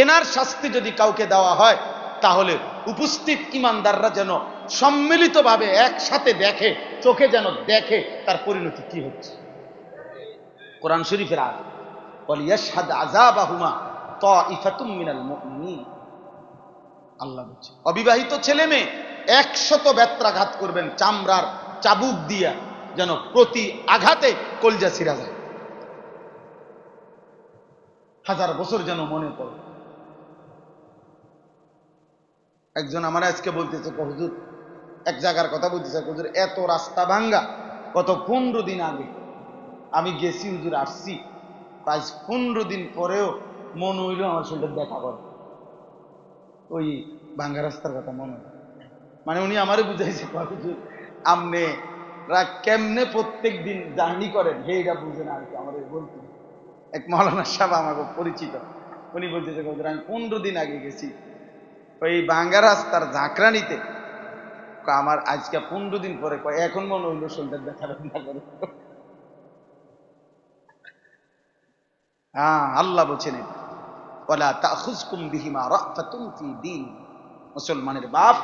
জেনার শাস্তি যদি কাউকে দেওয়া হয়, তাহলে উপস্থিত ইমানদাররা যেন সম্মিলিতভাবে একসাথে দেখে, চোখে যেন দেখে তার পরিণতি কি হচ্ছে। কোরআন শরীফের আয়াত, ওয়ালিয়াশহাদ আযাবাহুমা তাইফাতুম মিনাল মুমিনিন। আল্লাহ বলছে অবিবাহিত ছেলে মেয়ে 100 বেত্রাঘাত করবেন চামড়ার চাবুক দিয়া, যেন প্রতি আঘাতে কলজা ছিঁড়া যায়, 1000 বছর যেন মনে পড়ে। একজন আমার আজকে বলতেছে, হুজুর এক জায়গার কথা বলতেছে, হুজুর এত রাস্তা ভাঙ্গা, গত 15 দিন আগে আমি গেছি হুজুর, আসছি, আজ 15 দিন পরেও মন হইল আমার শরীরে দেখা করে ওই ভাঙ্গা রাস্তার কথা মনে হয়। মানে উনি আমারে বুঝাইছে, হুজুর আমনে কেমনে প্রত্যেক দিন জার্নি করেন এইটা বুঝে না আর কি। আমাদের বলতে এক মৌলানা সাহেব আমাকে পরিচিত, উনি বলতেছে হুজুর আমি 15 দিন আগে গেছি ওই ভাঙ্গা রাস্তার ঝাঁকড়ানিতে, আমার আজকে 15 দিন পরে এখন মনে হইল শরীরটা দেখা না করে। হ্যাঁ, আল্লাহ বলছেন ওয়ালা তাখুযকুম বিহিমা রাফাতুন ফি দীন। মুসলমানের বাপ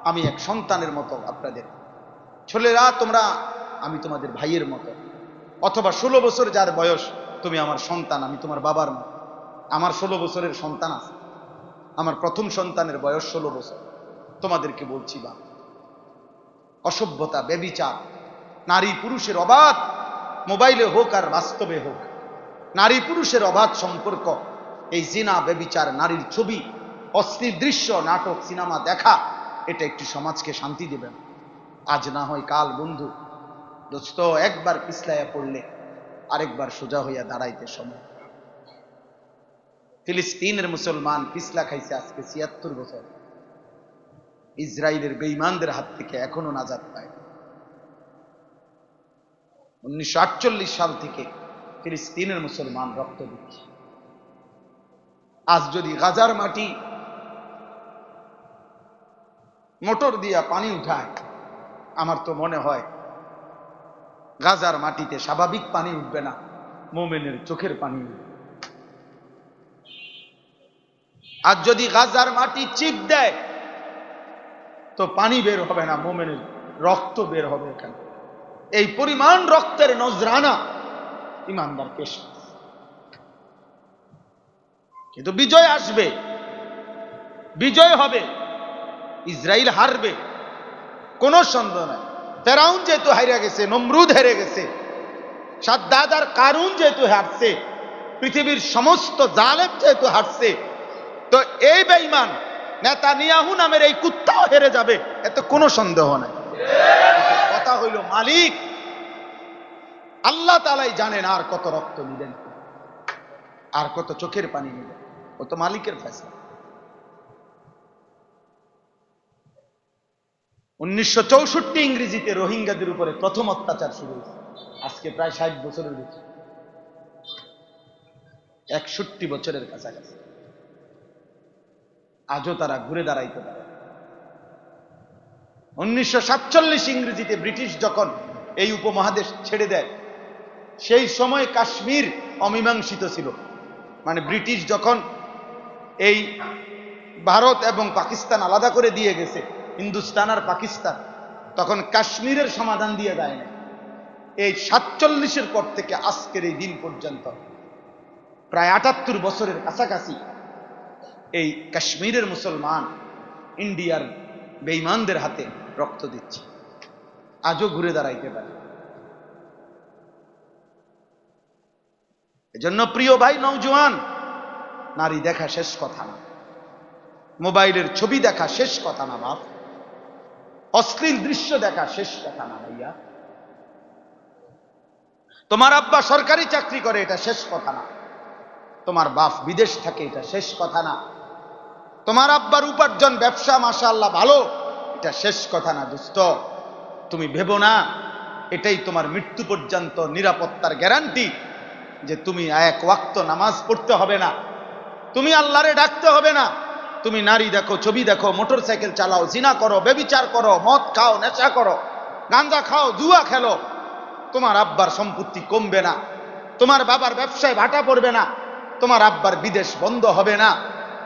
আমি এক সন্তানের মতো আপনাদের, ছেলেরা তোমরা আমি তোমাদের ভাইয়ের মতো, অথবা 16 বছর যার বয়স তুমি আমার সন্তান, আমি তোমার বাবার মতো। আমার 16 বছরের সন্তান আছে, আমার প্রথম সন্তানের বয়স 16 বছর। তোমাদেরকে বলছি বা অসভ্যতা, ব্যভিচার, নারী পুরুষের অবাধ, মোবাইলে হোক আর বাস্তবে হোক, নারী পুরুষের অবাধ সম্পর্ক, এই জিনা, ব্যভিচার, নারীর ছবি, অশ্লীল দৃশ্য, নাটক, সিনেমা দেখা, এটা একটি সমাজকে শান্তি দেবে না। আজ না হয় কাল বন্ধু দোস্ত, একবার পিছলাইয়া পড়লে আরেকবার সোজা হইয়া দাঁড়াইতে সময়। ফিলিস্তিনের মুসলমান পিছলা খাইছে আজকে 76 বছর, ইসরায়েলের বেঈমানদের হাত থেকে এখনো নাজাত পায়। 1948 সাল থেকে ফিলিস্তিনের মুসলমান রক্ত দিচ্ছে। আজ যদি গাজার মাটি মোটর দিয়া পানি উঠায়, আমার তো মনে হয় গাজার মাটিতে স্বাভাবিক পানি উঠবে না, মোমেনের চোখের পানি উঠবে। আর যদি গাজার মাটি চিপ দেয় তো পানি বের হবে না, মোমেনের রক্ত বের হবে এখানে। এই পরিমাণ রক্তের নজরানা ইমানদার পেশ। কিন্তু বিজয় আসবে, বিজয় হবে, ইসরায়েল হারবে, কোনো সন্দেহ নাই। ফেরাউন যেহেতু হারিয়ে গেছে, নমরুদ হেরে গেছে, সাদ্দাদ আর কারুন যেহেতু হারছে, পৃথিবীর সমস্ত জালেম যেহেতু হারছে, তো এই বেঈমান নেতানিয়াহু নামের এই কুত্তাও হেরে যাবে, এতে কোনো সন্দেহ নাই। কথা হইল মালিক আল্লাহ তাআলাই জানেন আর কত রক্ত নিবেন, আর কত চোখের পানি নিবেন, ও তো মালিকের ফয়সালা। 1964 ইংরেজিতে রোহিঙ্গাদের উপরে প্রথম অত্যাচার শুরু হয়েছে, আজকে প্রায় 60 বছরের বেশি, 61 বছরের কাছাকাছি। আজও তারা ঘুরে দাঁড়াইতে পারে। 1947 ইংরেজিতে ব্রিটিশ যখন এই উপমহাদেশ ছেড়ে দেয়, সেই সময় কাশ্মীর অমীমাংসিত ছিল। মানে ব্রিটিশ যখন এই ভারত এবং পাকিস্তান আলাদা করে দিয়ে গেছে, হিন্দুস্তান আর পাকিস্তান, তখন কাশ্মীরের সমাধান দিয়ে যায় না। এই 47 পর থেকে আজকের এই দিন পর্যন্ত প্রায় 78 বছরের কাছাকাছি এই কাশ্মীরের মুসলমান ইন্ডিয়ার বেঈমানদের হাতে রক্ত দিচ্ছে, আজও ঘুরে দাঁড়াইতে পারে। এজন্য প্রিয় ভাই নওজোয়ান, নারী দেখা শেষ কথা না, মোবাইলের ছবি দেখা শেষ কথা না বাপ, অশ্লীল দৃশ্য দেখা শেষ কথা না ভাইয়া। তোমার আব্বা সরকারি চাকরি করে, এটা শেষ কথা না। তোমার বাপ বিদেশ থাকে, এটা শেষ কথা না। তোমার আব্বার উপার্জন ব্যবসা মাশাআল্লাহ ভালো, এটা শেষ কথা না। দোস্ত তুমি ভেবো না এটাই তোমার মৃত্যু পর্যন্ত নিরাপত্তার গ্যারান্টি, যে তুমি এক ওয়াক্ত নামাজ পড়তে হবে না, তুমি আল্লাহরে ডাকতে হবে না, তুমি নারী দেখো, ছবি দেখো, মোটরসাইকেল চালাও, জিনা করো, ব্যভিচার করো, মদ খাও, নেশা করো, গাঁজা খাও, জুয়া খেলো, তোমার আব্বার সম্পত্তি কমবে না, তোমার বাবার ব্যবসায় ভাটা পড়বে না, তোমার আব্বার বিদেশ বন্ধ হবে না,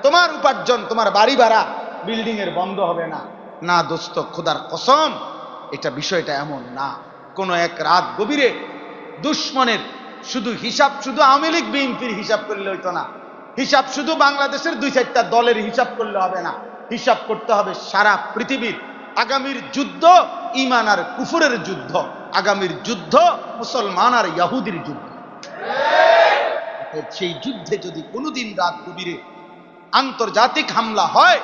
তোমার উপার্জন, তোমার বাড়ি ভাড়া, বিল্ডিং এর বন্ধ হবে না। না দোস্ত, খোদার কসম, এটা বিষয়টা এমন না। কোন এক রাত গভীরে দুশ্মনের শুধু হিসাব, শুধু আওয়ামী লীগ বিএনপির হিসাব করলে হইতো না, হিসাব শুধু বাংলাদেশের 2-4টা দলের হিসাব করলে হবে না, হিসাব করতে হবে সারা পৃথিবীর। আগামীর যুদ্ধ ঈমান আর কুফরের যুদ্ধ, আগামীর যুদ্ধ মুসলমান আর ইহুদির যুদ্ধ। সেই যুদ্ধে যদি কোনোদিন রাত গভীরে আন্তর্জাতিক হামলা হয়,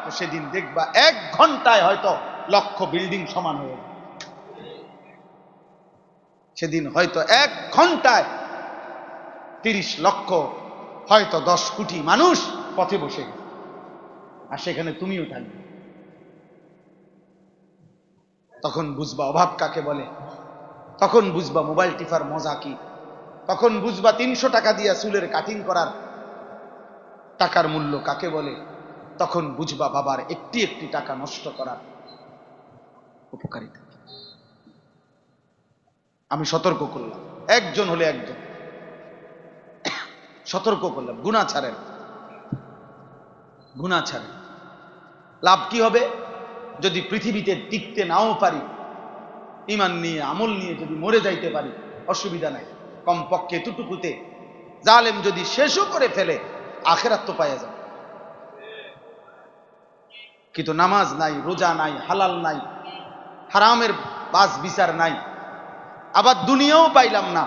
তো সেদিন দেখবা 1 ঘন্টায় হয়তো লক্ষ বিল্ডিং সমান হয়ে যাবে। সেদিন হয়তো 1 ঘন্টায় 30 লক্ষ, হয়তো 10 কোটি মানুষ পথে বসে গেছে, আর সেখানে তুমিও থাকবে। তখন বুঝবা অভাব কাকে বলে, তখন বুঝবা মোবাইল টিপার মজা কি, তখন বুঝবা 300 টাকা দিয়ে চুলের কাটিং করার টাকার মূল্য কাকে বলে, তখন বুঝবা বাবার একটি একটি টাকা নষ্ট করার উপকারিতা। আমি সতর্ক করলাম, একজন হলে একজন সতর্ক করলাম, গুনাহ ছাড়েন, গুনাহ ছাড়েন। লাভ কি হবে? যদি পৃথিবীতে টিকতে নাও পারি, ঈমান নিয়ে আমল নিয়ে যদি মরে যাইতে পারি, অসুবিধা নাই। কমপক্ষে এতটুকুতে জালেম যদি শেষও করে ফেলে, আখিরাত তো পাওয়া যাবে। কিন্তু নামাজ নাই, রোজা নাই, হালাল নাই, হারামের বাস বিচার নাই, আবার দুনিয়াও পাইলাম না,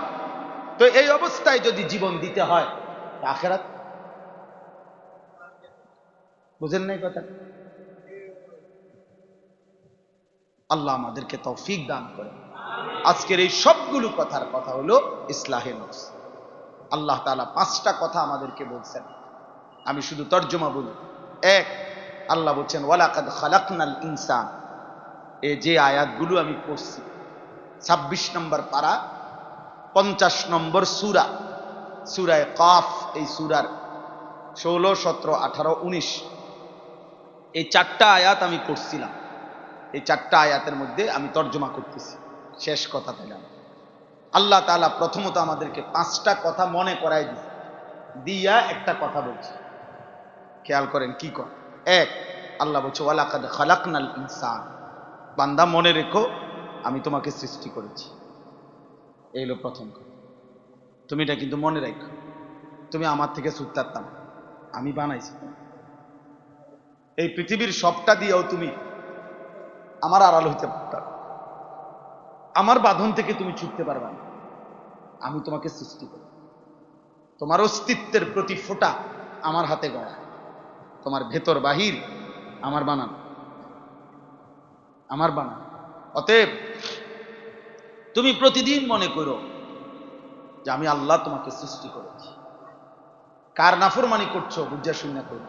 তো এই অবস্থায় যদি জীবন দিতে হয়, আখিরাত বুঝেন নাই কথা? আল্লাহ আমাদেরকে তৌফিক দান করে। আজকের এই সবগুলো কথার কথা হলো ইসলাহে নফস। আল্লাহ তাআলা 5টা কথা আমাদেরকে বলছেন, আমি শুধু তর্জমা বলি। 1, আল্লাহ বলছেন ওয়ালাকাদ খালাকনাল ইনসান। এই যে আয়াতগুলো আমি পড়ছি, 26 নম্বর পারা, 50 নম্বর সূরা, সূরায়ে কাফ, এই সূরার 16, 17, 18, 19 এই 4টা আয়াত আমি পড়ছিলাম। এই 4টা আয়াতের মধ্যে আমি তর্জমা করতেছি। শেষ কথা পেলাম, আল্লাহ তাআলা প্রথমত আমাদেরকে 5টা কথা মনে করাই দিয়েছে, দিয়া একটা কথা বলছে, খেয়াল করেন কি কর। 1, আল্লাহ বলছে ওয়ালাকাদ খালাকনাল ইনসান, বান্দা মনে রেখো আমি তোমাকে সৃষ্টি করেছি। এই হলো প্রথম কথা। তুমি এটা কিন্তু মনে রাখো, তুমি আমার থেকে ছুটতাম, আমি বানাইছি। এই পৃথিবীর সবটা দিয়েও তুমি আমার আড়াল হইতে পারতা, আমার বাঁধন থেকে তুমি ছুটতে পারবা না। আমি তোমাকে সৃষ্টি করি, তোমার অস্তিত্বের প্রতি ফোঁটা আমার হাতে গড়া, তোমার ভেতর বাহির আমার বানানো, আমার বানানো। অতএব তুমি প্রতিদিন মনে করো যে আমি আল্লাহ তোমাকে সৃষ্টি করেছি। কার নাফরমানি করছো বুঝে শুনে করো,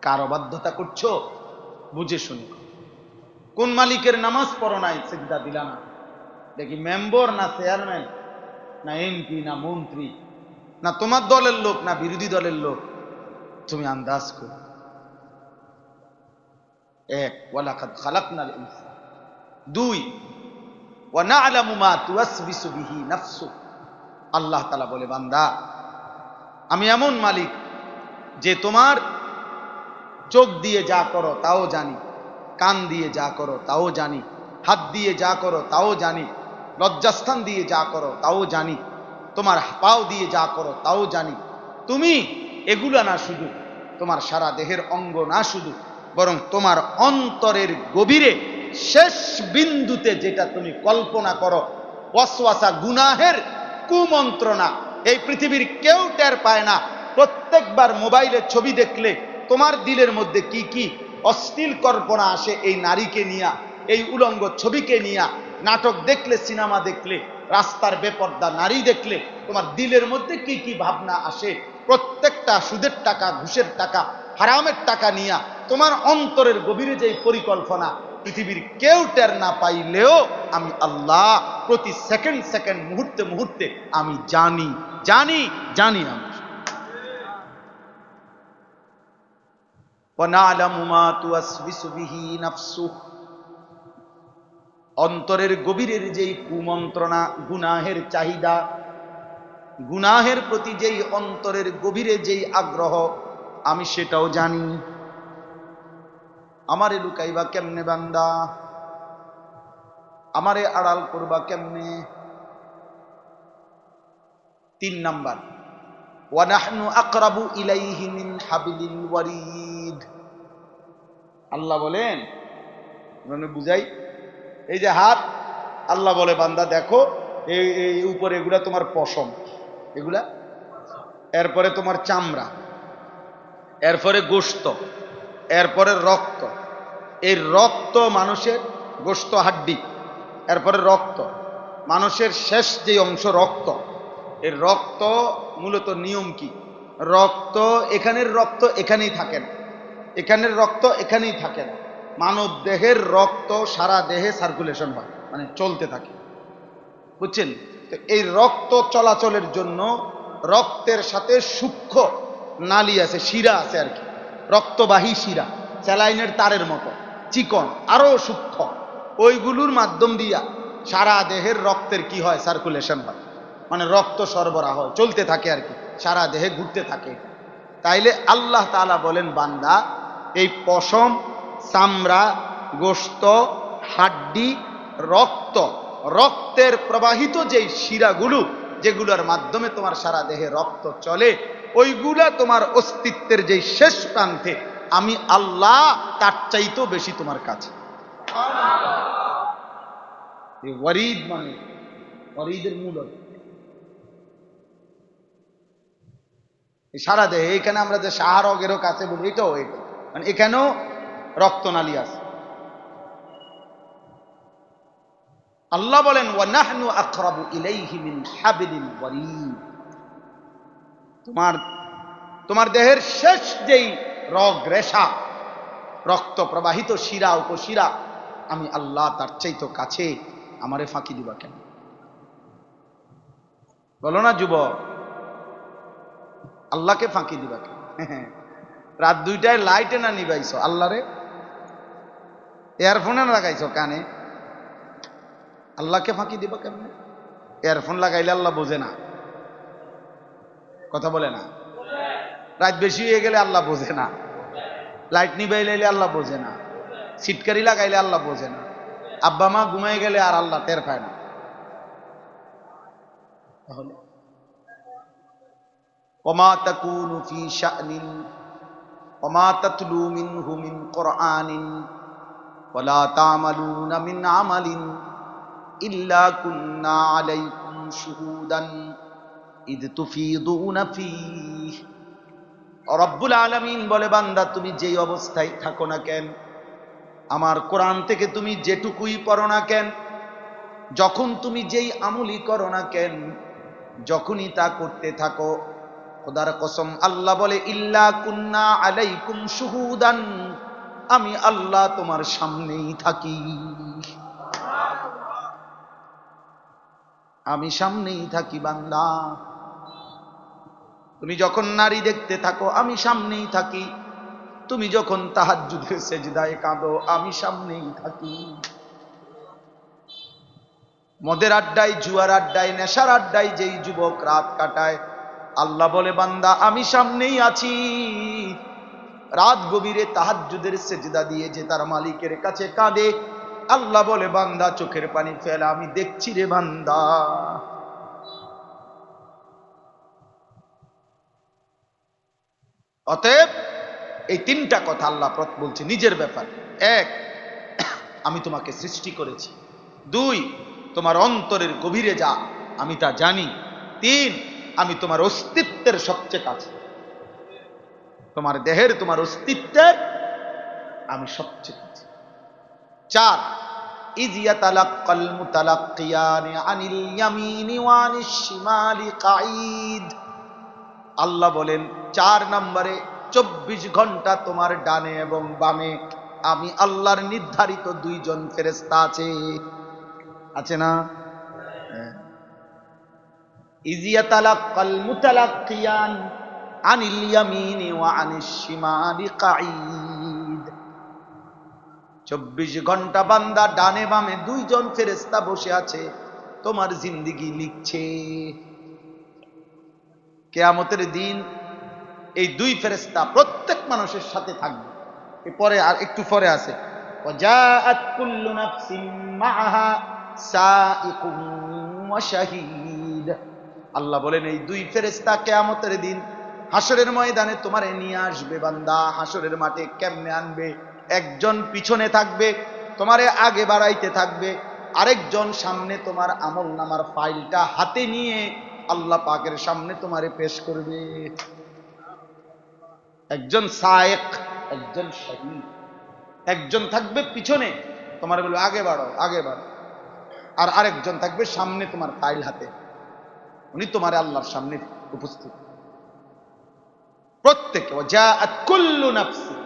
কার অবাধ্যতা করছো বুঝে শুনে করো। কোন মালিকের নামাজ পড়ো নাই, সিজদা দিলা না, দেখি মেম্বার না চেয়ারম্যান না এমপি না মন্ত্রী না তোমার দলের লোক না বিরোধী দলের লোক, তুমি আন্দাজ করো। 1, ওয়ালাকাদ খালাকনাল ইনসান। 2, ওয়া না'লামু মা তুওয়াসবিসু বিহি নাফসু। আল্লাহ তাআলা বলে বান্দা আমি এমন মালিক যে তোমার চোখ দিয়ে যা করো তাও জানি, কান দিয়ে যা করো তাও জানি, হাত দিয়ে যা করো তাও জানি, লজ্জাস্থান দিয়ে যা করো তাও জানি, তোমার পাও দিয়ে যা করো তাও জানি। তুমি এগুলা না শুধু তোমার সারা দেহের অঙ্গ না শুধু, বরং তোমার অন্তরের গভীরে শেষ বিন্দুতে যেটা তুমি কল্পনা করো, ওয়াসওয়াসা, গুনাহের কুমন্ত্রণা, এই পৃথিবীর কেউ টের পায় না। প্রত্যেকবার মোবাইলে ছবি দেখলে তোমার দিলের মধ্যে কি কি অশ্লীল কল্পনা আসে, এই নারীকে নিয়া, এই উলঙ্গ ছবিকে নিয়া, নাটক দেখলে, সিনেমা দেখলে, রাস্তার বেপর্দা নারী দেখলে তোমার দিলের মধ্যে কি কি ভাবনা আসে, প্রত্যেকটা সুদের টাকা, ঘুষের টাকা, হারামের টাকা নিয়া তোমার অন্তরের গভীরে যে পরিকল্পনা, পৃথিবীর কেউ টের না পাইলেও আমি আল্লাহ প্রতি সেকেন্ড সেকেন্ড, মুহূর্তে মুহূর্তে আমি জানি জানি জানি। আমি ওয়ানা'লামু মা তুওয়াসবিসু বিহি নাফসু, অন্তরের গভীরের যেই কুমন্ত্রণা, গুনাহের চাহিদা, গুনাহের প্রতি যেই অন্তরের গভীরে যেই আগ্রহ, আমি সেটাও জানি। আমারে লুকাইবা কেমনে বান্দা, আমারে আড়াল করবা কেমনে? 3 নাম্বার, ওয়া নাহনু আকরাবু ইলাইহি মিন হাবিলিল ওয়ারিদ। আল্লাহ বলেন, মানে বুঝাই, এই যে হাত, আল্লাহ বলে বান্দা দেখো এই উপরে এগুলা তোমার পশম, এগুলা, এরপরে তোমার চামড়া, এরপরে গোশত, এরপরে রক্ত। এই রক্ত মানুষের, গোশত হাড্ডি, এরপরে রক্ত, মানুষের শেষ যে অংশ রক্ত। এই রক্ত মূলত নিয়ম কি? রক্ত, এখানের রক্ত এখানেই থাকে না, এখানের রক্ত এখানেই থাকে না। মানব দেহের রক্ত সারা দেহে সার্কুলেশন হয়, মানে চলতে থাকে, বুঝছেন? তো এই রক্ত চলাচলের জন্য রক্তের সাথে সূক্ষ্ম নালী আছে, শিরা আছে আর কি, রক্তবাহী শিরা, স্যালাইনের তারের মতো চিকন, আরো সূক্ষ্ম। ওইগুলোর মাধ্যম দিয়া সারা দেহের রক্তের কি হয়? সার্কুলেশন হয়, মানে রক্ত সরবরাহ হয়, চলতে থাকে আর কি, সারা দেহে ঘুরতে থাকে। তাইলে আল্লাহ তাআলা বলেন বান্দা, এই পশম, চামড়া, গোশত, হাড্ডি, রক্ত, রক্তের প্রবাহিত যেই শিরাগুলো, যেগুলোর মাধ্যমে তোমার সারা দেহে রক্ত চলে, ওইগুলা তোমার অস্তিত্বের যেই শেষ প্রান্তে আমি আল্লাহ তার চাইতেও বেশি তোমার কাছে। ওয়ারিদ মানে ওয়ারিদের মূল সারা দেহে। এখানে আমরা যে শাহরগেরও কাছে বলি, এটাও এটা, মানে এখানেও রক্তনালী আছে। আল্লাহ বলেন, ওয়া নাহনু আকরাবু ইলাইহি মিন হাবিলিল ওয়ারিদ। তোমার দেহের শেষ যেই রগ রেশা, রক্ত প্রবাহিত শিরা, উপশিরা, আমি আল্লাহ তার চাইতো কাছে, আমারে ফাঁকি দিবা কেন? বলো না যুবক, আল্লাহকে ফাঁকি দিবা কেন? রাত 2টায় লাইটে না নিবাইছো আল্লাহরে, ইয়ারফোনে না লাগাইছো কানে, আল্লাহকে ফাঁকি দিবা কেমনে? ইয়ারফোন লাগাইলে আল্লাহ বোঝে না, কথা বলে না। রাত বেশি হয়ে গেলে আল্লাহ বোঝে না, লাইট নিবাইলে আল্লাহ বোঝে না, সিটকারি লাগাইলে আল্লাহ বোঝে না, আব্বা মা ঘুমাই গেলে আর আল্লাহ টের পায় না। তাহলে ওমা তাকুনু ফি শানিন ওমা তাতলু মিনহু মিন কুরআনিন ওয়ালা তা'মালুনা মিন আমালিন ইল্লা কুন্না আলাইকুম শুহুদান ইদ তুফিদুনা ফীহি। রব্বুল আলামিন বলে, বান্দা তুমি যেই অবস্থায় থাকো না কেন, আমার কোরআন থেকে তুমি যেটুকুই পড়ো না কেন, যখন তুমি যেই আমলই করো না কেন, যখনই তা করতে থাকো, খোদার কসম আল্লাহ বলে, ইল্লা কুন্না আলাইকুম শুহুদান, আমি আল্লাহ তোমার সামনেই থাকি, আমি সামনেই থাকি বান্দা। তুমি যখন নারী দেখতে থাকো, আমি সামনেই থাকি, তুমি যখন তাহাজ্জুদের সেজদায় কাঁদো, আমি সামনেই থাকি। মদের আড্ডায়, জুয়ার আড্ডায়, নেশার আড্ডায় যেই যুবক রাত কাটায়, আল্লাহ বলে, বান্দা আমি সামনেই আছি। রাত গভীরে তাহাজ্জুদের সেজদা দিয়ে যে তার মালিকের কাছে কাঁদে, আল্লাহ বলে, বান্দা চোখের পানি ফেলা, আমি দেখছি রে বান্দা। অতএব এই 3টা কথা আল্লাহ বলছে নিজের ব্যাপার। 1, আমি তোমাকে সৃষ্টি করেছি। 2, তোমার অন্তরের গভীরে যা আমি তা জানি। 3, আমি তোমার অস্তিত্বের সবচেয়ে কাছে, তোমার দেহের, তোমার অস্তিত্বের আমি সবচেয়ে কাছে। 4, ইয ইয়াতালাক্কাল মুতালাক্কিয়ানি আনিল ইয়ামিনি ওয়া আনিশ শিমালি কাঈদ। আল্লাহ বলেন 4 নম্বরে 24 ঘন্টা তোমার ডানে এবং বামে আমি আল্লাহর নির্ধারিত 2 জন ফেরেশতা আছে, আছে না? ইয ইয়াতালাক্কাল মুতালাক্কিয়ান আনিল ইয়ামিনি ওয়া আনিশ শিমালি কাঈদ। 24 ঘন্টা বান্দা ডানে বামে 2 জন ফেরেশতা বসে আছে, তোমার জিন্দেগি লিখছে। কিয়ামতের দিন এই দুই ফেরেশতা প্রত্যেক মানুষের সাথে থাকবে। পরে আর একটু পরে আছে ওয়াজাআত কুল্লু নাফসিন মাআহা সাইকুম ওয়া শাহীদ। আল্লাহ বলেন এই দুই ফেরেশতা কিয়ামতের দিন হাসরের ময়দানে তোমারে নিয়ে আসবে বান্দা। হাসরের মাঠে কেমনে আনবে? একজন পিছনে থাকবে, তোমারে আগে বাড়াইতে থাকবে, আরেকজন সামনে তোমার আমলনামার ফাইলটা হাতে নিয়ে আল্লাহ পাকের সামনে তোমারে পেশ করবে। একজন সায়েক, একজন শাহীদ। একজন থাকবে পিছনে, তোমার বলবে আগে বাড়ো আগে বাড়ো, আর আরেকজন থাকবে সামনে তোমার ফাইল হাতে, উনি তোমার আল্লাহর সামনে উপস্থিত। প্রত্যেকে ওয়াজাআত কুল্লু নাফসিন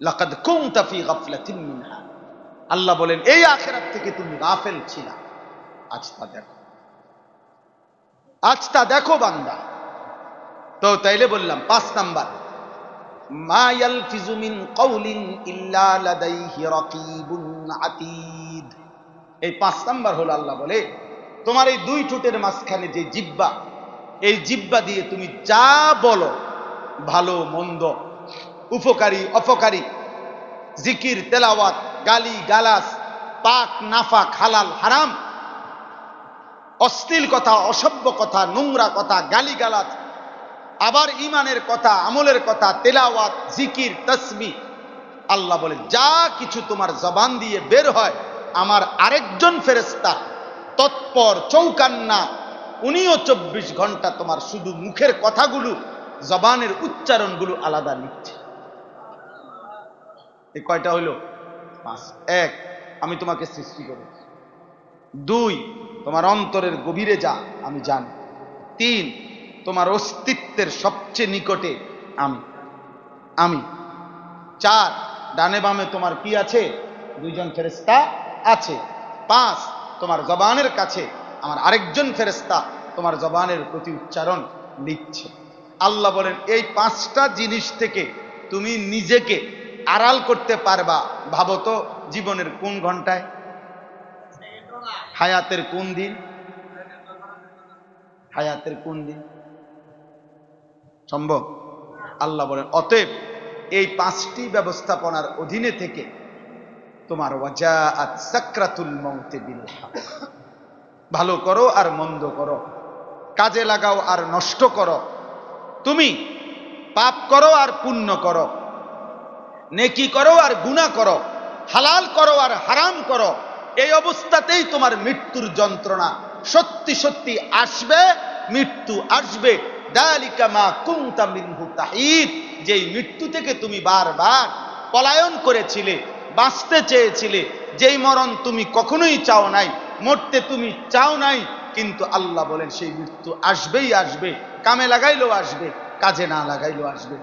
লাকাদ কুনতা ফি গাফলাতিন মিনহা। আল্লাহ বলেন এই আখিরাত থেকে তুমি গাফেল ছিলা, আজ তা দেখো, আজ তা দেখো বান্দা। তো তাইলে বললাম 5 নাম্বার, মা ইয়ালফিজু মিন কাউলিন ইল্লা লাদাইহি রাকিবুন আতীদ। এই 5 নাম্বার হলো আল্লাহ বলে তোমার এই দুই ঠোঁটের মাঝখানে যে জিহ্বা, এই জিহ্বা দিয়ে তুমি যা বলো, ভালো মন্দ, উপকারী অপকারী, জিকির তেলাওয়াত, গালি গালাস, পাক নাফাক, হালাল হারাম, অশ্লীল কথা, অসভ্য কথা, নোংরা কথা, গালি গালাজ, আবার ইমানের কথা, আমলের কথা, তেলাওয়াত, জিকির, তাসবিহ, আল্লাহ বলে যা কিছু তোমার জবান দিয়ে বের হয়, আমার আরেকজন ফেরেশতা তৎপর চৌকান্না, উনিও 24 ঘন্টা তোমার শুধু মুখের কথাগুলো, জবানের উচ্চারণগুলো আলাদা লিখছে। এই কয়টা হইল? 5। 1, আমি তোমাকে সৃষ্টি করেছি। 2, তোমার অন্তরের গভীরে যা আমি জানি। 3, তোমার অস্তিত্বের সবচেয়ে নিকটে আমি। 4, ডানে বামে তোমার কি আছে? 2 জন ফেরেশতা আছে। 5, তোমার জবানের কাছে আমার আরেকজন ফেরেশতা তোমার জবানের প্রতি উচ্চারণ লিখছে। আল্লাহ বলেন এই 5টা জিনিস থেকে তুমি নিজেকে আড়াল করতে পারবা। ভাবো তো জীবনের কোন ঘন্টায়, হায়াতের কোন দিন, হায়াতের কোন দিন সম্ভব? আল্লাহ বলেন অতএব এই 5টি ব্যবস্থাপনার অধীনে থেকে তোমার ওয়াজাআত সাকরাতুল মাউত বিল হক, ভালো করো আর মন্দ করো, কাজে লাগাও আর নষ্ট করো, তুমি পাপ করো আর পুণ্য করো, নেকি করো আর গুনাহ করো, হালাল করো আর হারাম করো, এই অবস্থাতেই তোমার মৃত্যুর যন্ত্রণা সত্যি সত্যি আসবে, মৃত্যু আসবে। যালিকা মা কুনতা মিনহু তাহিদ, যেই মৃত্যু থেকে তুমি বারবার পলায়ন করেছিলে, বাঁচতে চেয়েছিলে, যেই মরণ তুমি কখনোই চাও নাই, মরতে তুমি চাও নাই, কিন্তু আল্লাহ বলেন সেই মৃত্যু আসবেই আসবে। কামে লাগাইলেও আসবে, কাজে না লাগাইলেও আসবে।